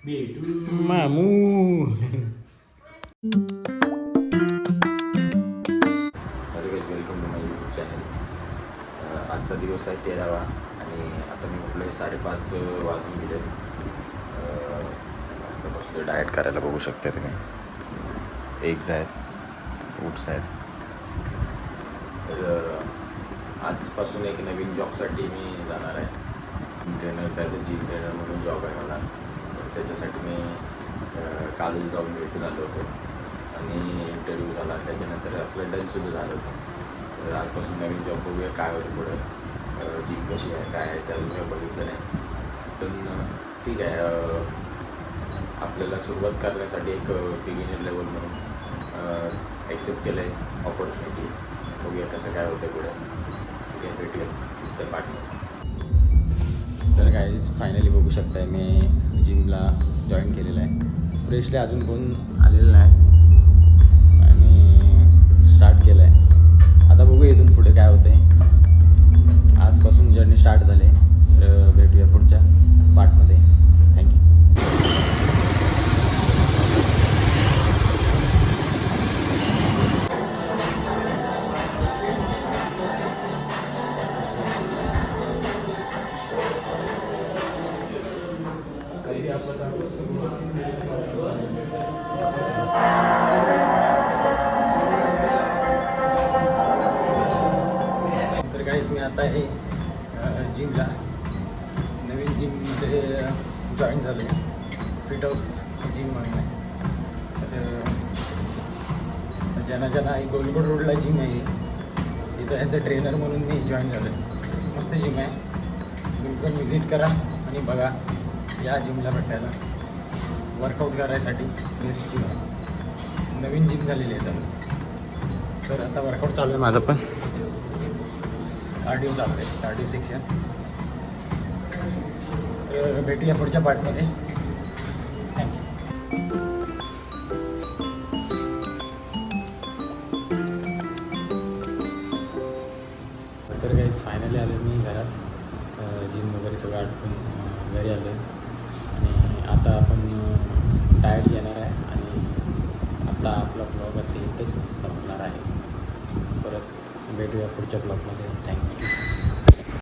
भेटू मामू. Welcome to my YouTube channel. आजचा दिवस आहे 13वा आणि आता मी म्हटलं 5:30 वाजून गेले. आता बसलो डाएट करायला. बघू शकता तुम्ही, एग्स आहेत, फ्रूट्स आहेत. तर आजपासून एक नवीन जॉबसाठी मी जाणार आहे. ट्रेनरचा आहे, जिम ट्रेनर म्हणून जॉब आहे मला. तर त्याच्यासाठी मी काल जाऊन भेटून आलो होतो आणि इंटरव्ह्यू झाला. त्याच्यानंतर आपलं डनसुद्धा झालं होतं. तर आजपासून नवीन जॉब बघूया काय होतं पुढं, जिम कशी आहे काय आहे त्याला मी बघितलं नाही. पण ठीक आहे, आपल्याला सुरुवात करण्यासाठी एक बिगिनर लेवल म्हणून ॲक्सेप्ट केलं आहे ऑपॉर्च्युनिटी. बघूया कसं काय होतं पुढं. ठीक आहे, भेटूया तर पाठवून. तर गाईज फायनली बघू शकताय मी जिमला जॉईन केलेलं आहे. फ्रेशली अजून कोण आलेलं नाही आणि स्टार्ट केलं आहे. आता बघू इथून पुढे काय होतं आहे. आजपासून जर्नी स्टार्ट झाली. तर भेटूया पुढच्या पार्टमध्ये. थँक्यू. तर गाईज मी आता आहे जिमला, नवीन जिममध्ये जॉईन झालो आहे. फिट हाऊस जिम म्हणून आहे. तर ज्यांना गोलकोट रोडला जिम आहे तिथं ॲज अ ट्रेनर म्हणून मी जॉईन झालो आहे. मस्त जिम आहे, बिलकुल विजिट करा आणि बघा. या जिमला भेटायला वर्कआउट करायसाठी बेस्ट जिम आहे. नवीन जिम झालेली आहे चालू. तर आता वर्कआउट चालू आहे माझं पण. कार्डिओ चालू आहे, कार्डिओ सेक्शन. तर भेटूया पुढच्या पार्टमध्ये. थँक्यू. तर काही फायनली आलो मी घरात. जिम वगैरे सगळं आटपून घरी आलो आहे आणि आता आपण डाएट घेणार आहे आणि आता आपला ब्लॉग आता इथंच संपणार आहे. परत भेटूया पुढच्या ब्लॉगमध्ये. थँक्यू.